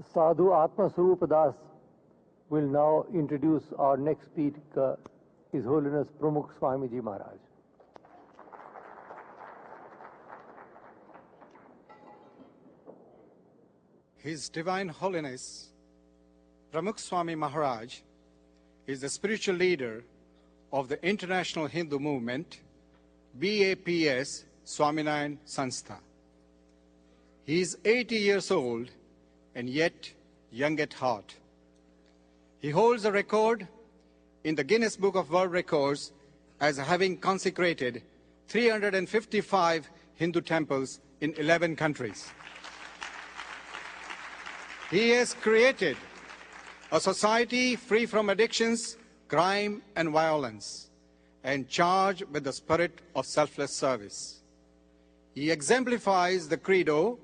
Sadhu Atma Swarup Das will now introduce our next speaker, His Holiness Pramukh Swamiji Maharaj. His Divine Holiness Pramukh Swami Maharaj is the spiritual leader of the International Hindu Movement, BAPS Swaminarayan Sanstha. He is 80 years old and yet young at heart. He holds a record in the Guinness Book of World Records as having consecrated 355 Hindu temples in 11 countries. He has created a society free from addictions, crime, and violence, and charged with the spirit of selfless service. He exemplifies the credo,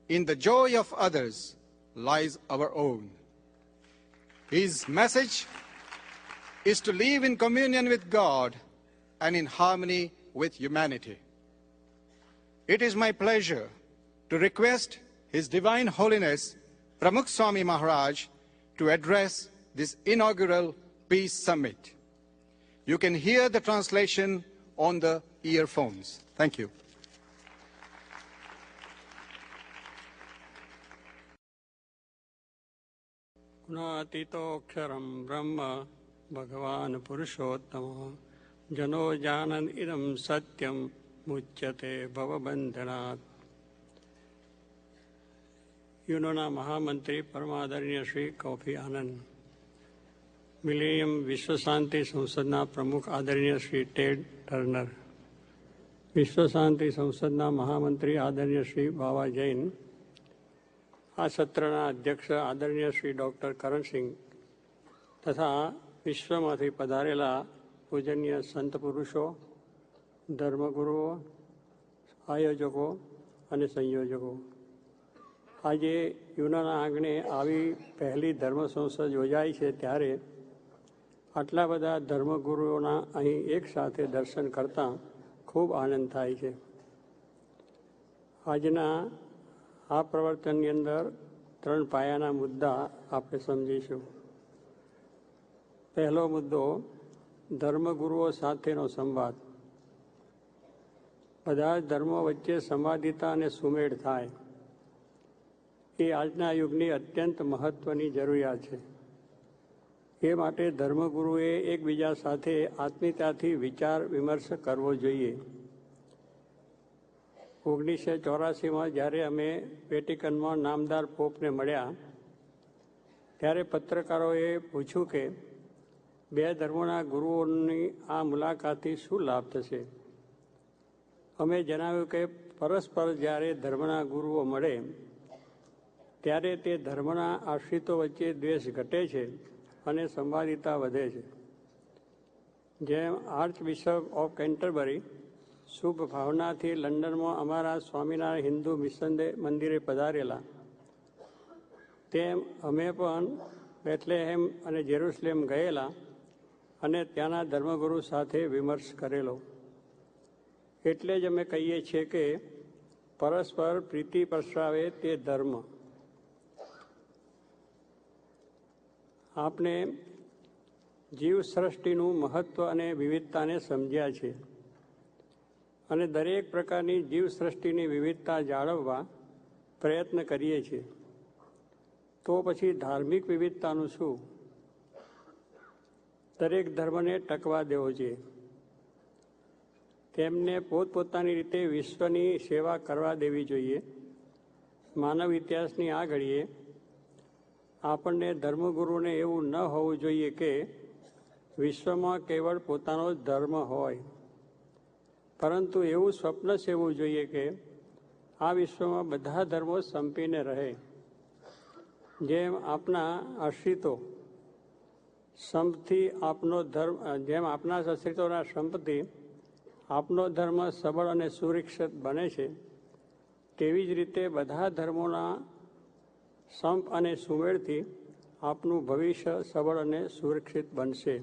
"In the joy of others lies our own." His message is to live in communion with God and in harmony with humanity. It is my pleasure to request His Divine Holiness Pramukh Swami Maharaj to address this inaugural Peace Summit. You can hear the translation on the earphones. Thank you. गुणातीतोऽक्षरं ब्रह्म भगवान् पुरुषोत्तमः जनो जानन् इदं सत्यं मुच्यते भवबन्धनात्. યુનોના મહામંત્રી પરમાદરણીય Shri coffee આનંદ, millennium વિશ્વ શાંતિ સંસદના પ્રમુખ આદરણીય શ્રી ટેડ ટર્નર, વિશ્વ શાંતિ સંસદના મહામંત્રી આદરણીય શ્રી બાવા જૈન, આ સત્રના અધ્યક્ષ આદરણીય શ્રી ડૉક્ટર કરણસિંહ તથા વિશ્વમાંથી પધારેલા પૂજનીય સંત પુરુષો, ધર્મગુરુઓ, આયોજકો અને સંયોજકો, આજે યુનાના આંગણે આવી પહેલી ધર્મ સંસદ યોજાઈ છે ત્યારે આટલા બધા ધર્મગુરુઓના અહીં એક સાથે દર્શન કરતાં ખૂબ આનંદ થાય છે. આજના આ પ્રવચનની અંદર 3 પાયાના મુદ્દા આપણે સમજીશું. પહેલો મુદ્દો, ધર્મગુરુઓ સાથેનો સંવાદ. બધા જ ધર્મો વચ્ચે સંવાદિતા અને સુમેળ થાય એ આજના યુગની અત્યંત મહત્ત્વની જરૂરિયાત છે. એ માટે ધર્મગુરુએ એકબીજા સાથે આત્મીયતાથી વિચાર વિમર્શ કરવો જોઈએ. 1984માં જ્યારે અમે વેટિકનમાં નામદાર પોપને મળ્યા ત્યારે પત્રકારોએ પૂછ્યું કે 2 ધર્મોના ગુરુઓની આ મુલાકાતથી શું લાભ થશે. અમે જણાવ્યું કે પરસ્પર જ્યારે ધર્મના ગુરુઓ મળે ત્યારે તે ધર્મના આશ્રિતો વચ્ચે દ્વેષ ઘટે છે અને સંવાદિતા વધે છે. જેમ આર્ચબિશપ ઓફ કેન્ટરબરી શુભ ભાવનાથી લંડનમાં અમારા સ્વામિનારાયણ હિન્દુ મિશન મંદિરે પધારેલા, તેમ અમે પણ બેથલેહેમ અને જેરુસલેમ ગયેલા અને ત્યાંના ધર્મગુરુ સાથે વિમર્શ કરેલો. એટલે જ અમે કહીએ છીએ કે પરસ્પર પ્રીતિ પ્રસરાવે તે ધર્મ. આપણે જીવસૃષ્ટિનું મહત્ત્વ અને વિવિધતાને સમજ્યા છે અને દરેક પ્રકારની જીવસૃષ્ટિની વિવિધતા જાળવવા પ્રયત્ન કરીએ છીએ. તો પછી ધાર્મિક વિવિધતાનું શું? દરેક ધર્મને ટકવા દેવો જોઈએ. તેમને પોતપોતાની રીતે વિશ્વની સેવા કરવા દેવી જોઈએ. માનવ ઇતિહાસની આ ઘડીએ આપણને ધર્મગુરુને એવું ન હોવું જોઈએ કે વિશ્વમાં કેવળ પોતાનો જ ધર્મ હોય, પરંતુ એવું સ્વપ્ન સેવવું જોઈએ કે આ વિશ્વમાં બધા ધર્મો સંપીને રહે. જેમ આપના આશ્રિતો સંપથી આપનો ધર્મ, જેમ આપના આશ્રિતોના સંપથી આપનો ધર્મ સબળ અને સુરક્ષિત બને છે, તેવી જ રીતે બધા ધર્મોના સંપ અને સુમેળથી આપનું ભવિષ્ય સબળ અને સુરક્ષિત બનશે.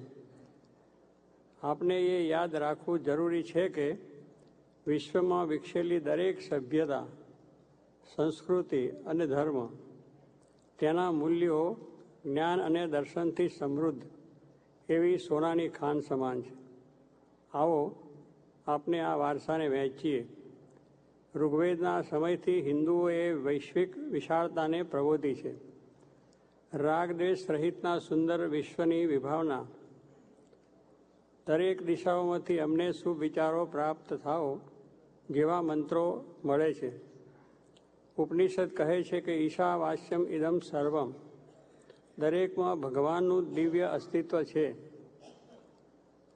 આપણે એ યાદ રાખવું જરૂરી છે કે વિશ્વમાં વિકસેલી દરેક સભ્યતા, સંસ્કૃતિ અને ધર્મ તેના મૂલ્યો જ્ઞાન અને દર્શનથી સમૃદ્ધ એવી સોનાની ખાન સમાન છે. આવો આપને આ વારસાને વહેંચીએ. ઋગ્વેદના સમયથી હિન્દુઓએ વૈશ્વિક વિશાળતાને પ્રબોધી છે. રાગ દ્વેષ રહિતના સુંદર વિશ્વની વિભાવના. દરેક દિશાઓમાંથી અમને શુભ વિચારો પ્રાપ્ત થાઓ જેવા મંત્રો મળે છે. ઉપનિષદ કહે છે કે ઈશાવાસ્યમ ઇદમ સર્વમ, દરેકમાં ભગવાનનું દિવ્ય અસ્તિત્વ છે.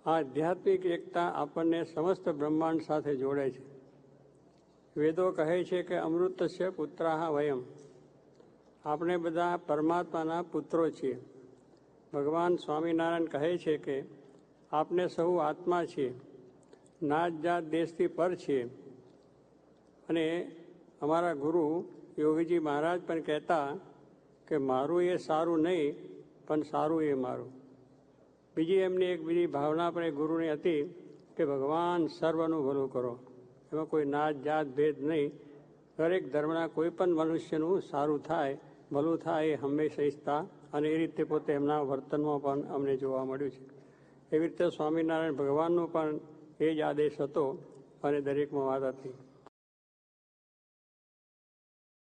આ આધ્યાત્મિક એકતા આપણને સમસ્ત બ્રહ્માંડ સાથે જોડે છે. વેદો કહે છે કે અમૃતસ્ય પુત્રાહ વયમ, આપણે બધા પરમાત્માના પુત્રો છીએ. ભગવાન સ્વામિનારાયણ કહે છે કે આપને સહુ આત્મા છીએ, નાત જાત દેશથી પર છીએ. અને અમારા ગુરુ યોગીજી મહારાજ પણ કહેતા કે મારું એ સારું નહીં, પણ સારું એ મારું. બીજી એમની એક બીજી ભાવના પણ એ ગુરુની હતી કે ભગવાન સર્વનું ભલું કરો. એમાં કોઈ નાત જાત ભેદ નહીં. દરેક ધર્મના કોઈ પણ મનુષ્યનું સારું થાય, ભલું થાય એ હંમેશા ઈચ્છતા, અને એ રીતે પોતે એમના વર્તનમાં પણ અમને જોવા મળ્યું છે. એવી રીતે સ્વામિનારાયણ ભગવાનનો પણ એ જ આદેશ હતો અને દરેકમાં વાત હતી.